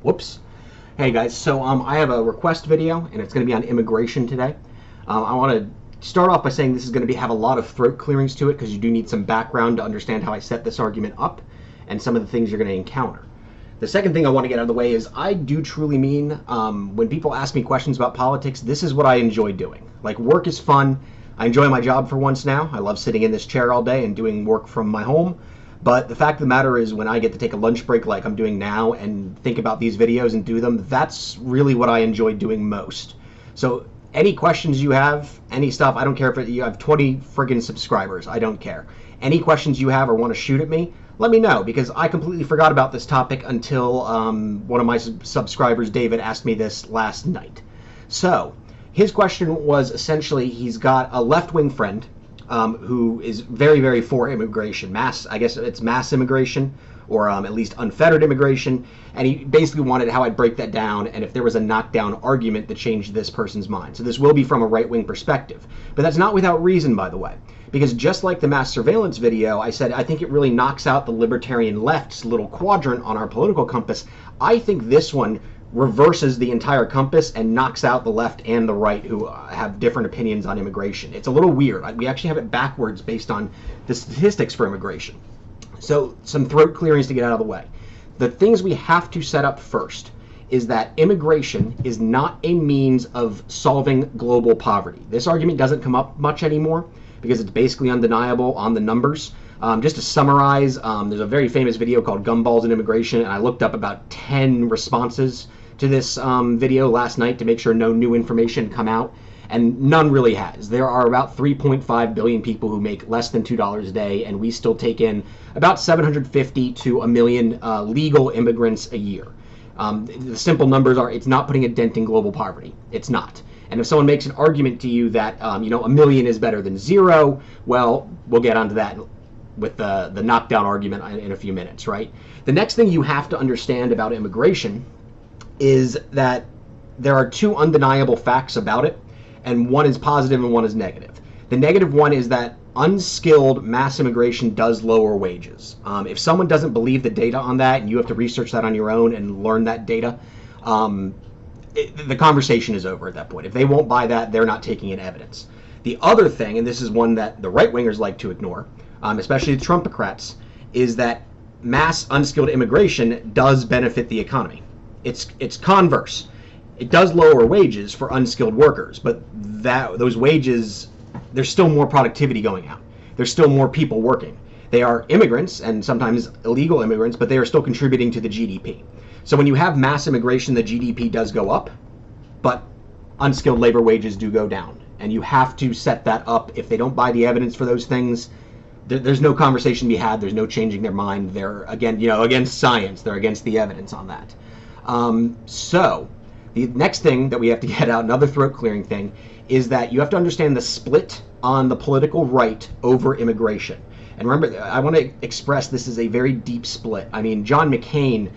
Whoops. Hey guys, so I have a request video and it's going to be on immigration today. I want to start off by saying this is going to have a lot of throat clearings to it because you do need some background to understand how I set this argument up and some of the things you're going to encounter. The second thing I want to get out of the way is I do truly mean when people ask me questions about politics, this is what I enjoy doing. Like, work is fun. I enjoy my job for once now. I love sitting in this chair all day and doing work from my home. But the fact of the matter is when I get to take a lunch break like I'm doing now and think about these videos and do them, that's really what I enjoy doing most. So any questions you have, any stuff, I don't care if you have 20 friggin' subscribers, I don't care. Any questions you have or want to shoot at me, let me know, because I completely forgot about this topic until one of my subscribers, David, asked me this last night. So his question was essentially, he's got a left-wing friend who is very, very for immigration. I guess it's mass immigration, or at least unfettered immigration. And he basically wanted how I'd break that down and if there was a knockdown argument that changed this person's mind. So this will be from a right-wing perspective. But that's not without reason, by the way. Because just like the mass surveillance video, I said I think it really knocks out the libertarian left's little quadrant on our political compass. I think this one reverses the entire compass and knocks out the left and the right who have different opinions on immigration. It's a little weird. We actually have it backwards based on the statistics for immigration. So some throat clearings to get out of the way. The things we have to set up first is that immigration is not a means of solving global poverty. This argument doesn't come up much anymore because it's basically undeniable on the numbers. Just to summarize, there's a very famous video called Gumballs and Immigration, and I looked up about 10 responses to this video last night to make sure no new information come out, and none really has. There are about 3.5 billion people who make less than $2 a day, and we still take in about 750 to a million legal immigrants a year. The simple numbers are, it's not putting a dent in global poverty. It's not. And if someone makes an argument to you that, a million is better than zero, well, we'll get onto that with the knockdown argument in a few minutes, right? The next thing you have to understand about immigration is that there are two undeniable facts about it, and one is positive and one is negative. The negative one is that unskilled mass immigration does lower wages. If someone doesn't believe the data on that, and you have to research that on your own and learn that data, the conversation is over at that point. If they won't buy that, they're not taking in evidence. The other thing, and this is one that the right-wingers like to ignore, especially the Trumpocrats, is that mass unskilled immigration does benefit the economy. It's converse. It does lower wages for unskilled workers, but those wages, there's still more productivity going out. There's still more people working. They are immigrants and sometimes illegal immigrants, but they are still contributing to the GDP. So when you have mass immigration, the GDP does go up, but unskilled labor wages do go down. And you have to set that up. If they don't buy the evidence for those things, there's no conversation to be had. There's no changing their mind. They're, again, against science. They're against the evidence on that. So the next thing that we have to get out, another throat clearing thing, is that you have to understand the split on the political right over immigration. And remember, I want to express this is a very deep split. I mean, John McCain,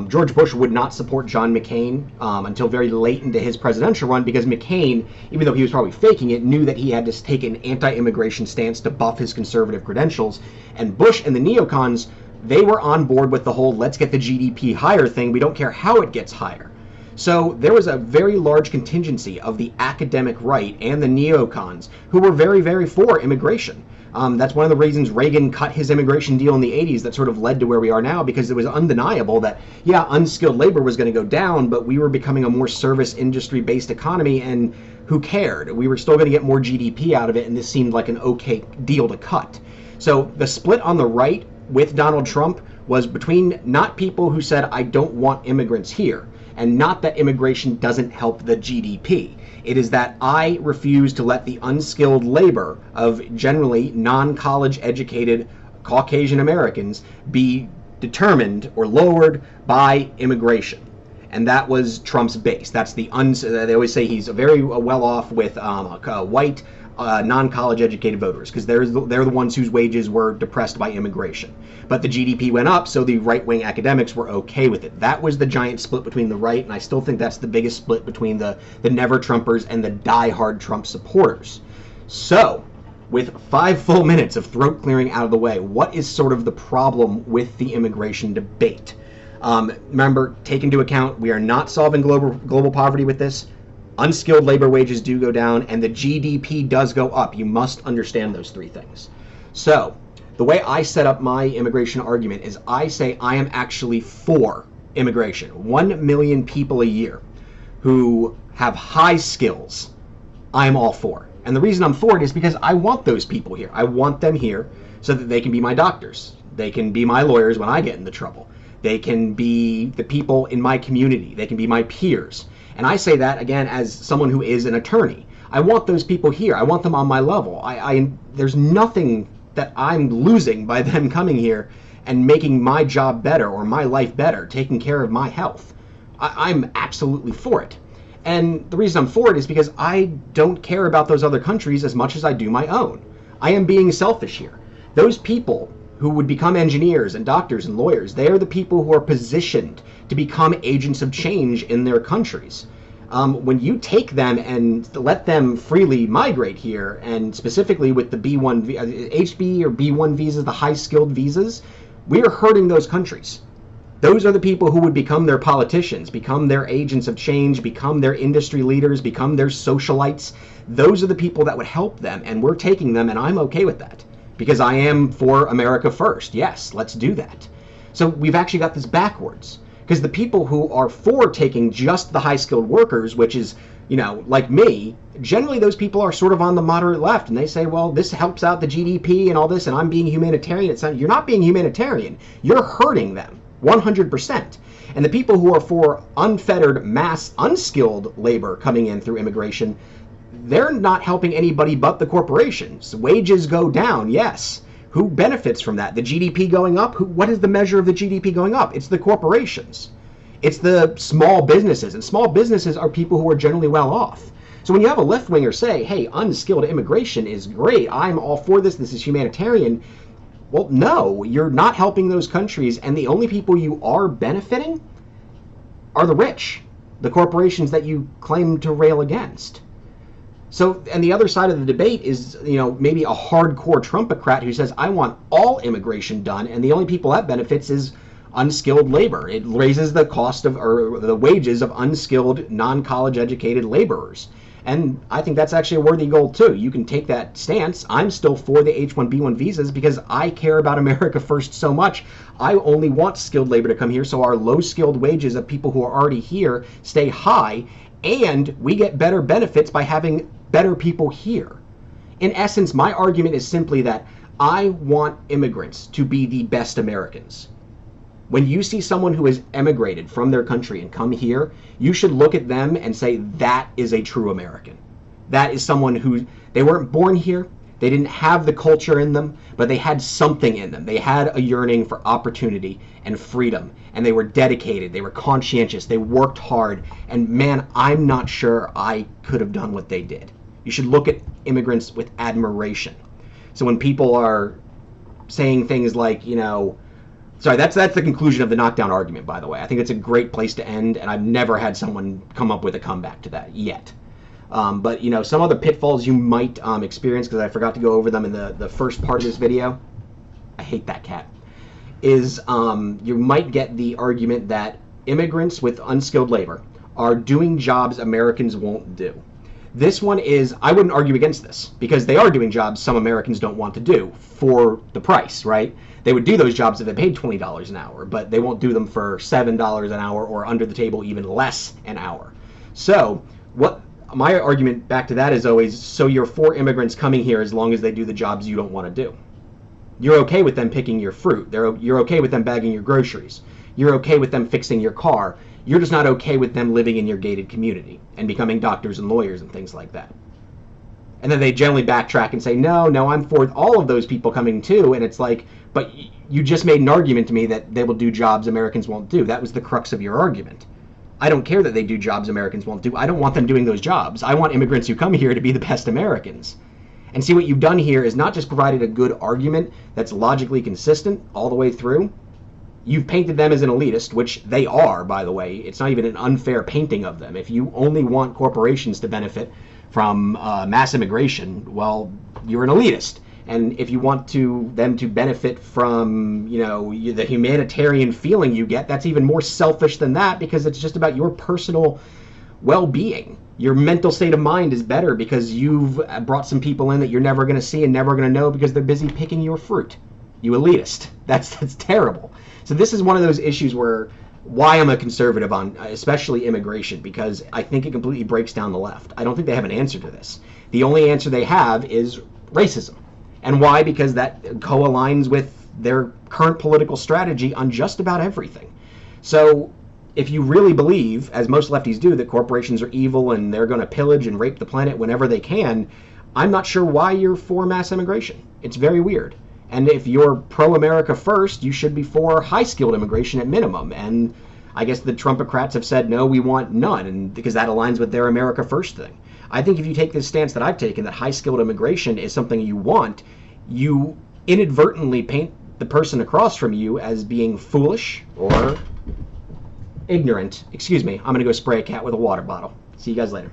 George Bush would not support John McCain until very late into his presidential run, because McCain, even though he was probably faking it, knew that he had to take an anti-immigration stance to buff his conservative credentials. And Bush and the neocons, they were on board with the whole let's get the GDP higher thing. We don't care how it gets higher. So there was a very large contingency of the academic right and the neocons who were very, very for immigration. That's one of the reasons Reagan cut his immigration deal in the 80s that sort of led to where we are now, because it was undeniable that, yeah, unskilled labor was going to go down, but we were becoming a more service industry-based economy, and who cared? We were still going to get more GDP out of it, and this seemed like an okay deal to cut. So the split on the right with Donald Trump was between not people who said, I don't want immigrants here, and not that immigration doesn't help the GDP. It is that I refuse to let the unskilled labor of generally non-college educated Caucasian Americans be determined or lowered by immigration. And that was Trump's base. That's they always say he's very well off with white non-college educated voters, because they're the ones whose wages were depressed by immigration. But the GDP went up, so the right-wing academics were okay with it. That was the giant split between the right, and I still think that's the biggest split between the never-Trumpers and the die-hard Trump supporters. So, with 5 full minutes of throat clearing out of the way, what is sort of the problem with the immigration debate? Remember, take into account, we are not solving global poverty with this. Unskilled labor wages do go down, and the GDP does go up. You must understand those three things. So, the way I set up my immigration argument is I say I am actually for immigration. 1 million people a year who have high skills, I'm all for. And the reason I'm for it is because I want those people here. I want them here so that they can be my doctors. They can be my lawyers when I get into trouble. They can be the people in my community. They can be my peers. And I say that, again, as someone who is an attorney. I want those people here. I want them on my level. There's nothing that I'm losing by them coming here and making my job better or my life better, taking care of my health. I'm absolutely for it. And the reason I'm for it is because I don't care about those other countries as much as I do my own. I am being selfish here. Those people who would become engineers and doctors and lawyers, they are the people who are positioned to become agents of change in their countries. When you take them and let them freely migrate here, and specifically with the B1, HB or B1 visas, the high-skilled visas, we are hurting those countries. Those are the people who would become their politicians, become their agents of change, become their industry leaders, become their socialites. Those are the people that would help them, and we're taking them, and I'm okay with that. Because I am for America first. Yes, let's do that. So we've actually got this backwards. Because the people who are for taking just the high-skilled workers, which is, like me, generally those people are sort of on the moderate left, and they say, well, this helps out the GDP and all this, and I'm being humanitarian. You're not being humanitarian. You're hurting them, 100%. And the people who are for unfettered, mass, unskilled labor coming in through immigration, they're not helping anybody but the corporations. Wages go down, yes. Who benefits from that? The GDP going up? What is the measure of the GDP going up? It's the corporations. It's the small businesses. And small businesses are people who are generally well off. So when you have a left-winger say, hey, unskilled immigration is great, I'm all for this, this is humanitarian, well, no, you're not helping those countries, and the only people you are benefiting are the rich, the corporations that you claim to rail against. So, and the other side of the debate is, maybe a hardcore Trumpocrat who says, I want all immigration done, and the only people that benefits is unskilled labor. It raises the cost of, or the wages of unskilled, non-college educated laborers. And I think that's actually a worthy goal too. You can take that stance. I'm still for the H-1B1 visas because I care about America first so much. I only want skilled labor to come here so our low-skilled wages of people who are already here stay high, and we get better benefits by having better people here. In essence, my argument is simply that I want immigrants to be the best Americans. When you see someone who has emigrated from their country and come here, you should look at them and say, that is a true American. That is someone who, they weren't born here, they didn't have the culture in them, but they had something in them. They had a yearning for opportunity and freedom, and they were dedicated, they were conscientious, they worked hard, and man, I'm not sure I could have done what they did. You should look at immigrants with admiration. So when people are saying things like, sorry, that's the conclusion of the knockdown argument, by the way. I think it's a great place to end, and I've never had someone come up with a comeback to that yet. But, some other pitfalls you might experience, because I forgot to go over them in the first part of this video. I hate that cat. Is you might get the argument that immigrants with unskilled labor are doing jobs Americans won't do. This one is, I wouldn't argue against this, because they are doing jobs some Americans don't want to do for the price, right? They would do those jobs if they paid $20 an hour, but they won't do them for $7 an hour or under the table even less an hour. So what my argument back to that is always, so you're for immigrants coming here as long as they do the jobs you don't want to do. You're okay with them picking your fruit. You're okay with them bagging your groceries. You're okay with them fixing your car. You're just not okay with them living in your gated community and becoming doctors and lawyers and things like that. And then they generally backtrack and say, no, I'm for all of those people coming too. And it's like, but you just made an argument to me that they will do jobs Americans won't do. That was the crux of your argument. I don't care that they do jobs Americans won't do. I don't want them doing those jobs. I want immigrants who come here to be the best Americans. And see, what you've done here is not just provided a good argument that's logically consistent all the way through. You've painted them as an elitist, which they are, by the way. It's not even an unfair painting of them. If you only want corporations to benefit from mass immigration, well, you're an elitist. And if you want them to benefit from, the humanitarian feeling you get, that's even more selfish than that, because it's just about your personal well-being. Your mental state of mind is better because you've brought some people in that you're never going to see and never going to know because they're busy picking your fruit. You elitist. That's terrible. So this is one of those issues why I'm a conservative on especially immigration, because I think it completely breaks down the left. I don't think they have an answer to this. The only answer they have is racism. And why? Because that co-aligns with their current political strategy on just about everything. So if you really believe, as most lefties do, that corporations are evil and they're going to pillage and rape the planet whenever they can, I'm not sure why you're for mass immigration. It's very weird. And if you're pro-America first, you should be for high-skilled immigration at minimum. And I guess the Trumpocrats have said, no, we want none, and because that aligns with their America first thing. I think if you take this stance that I've taken, that high-skilled immigration is something you want, you inadvertently paint the person across from you as being foolish or ignorant. Excuse me, I'm going to go spray a cat with a water bottle. See you guys later.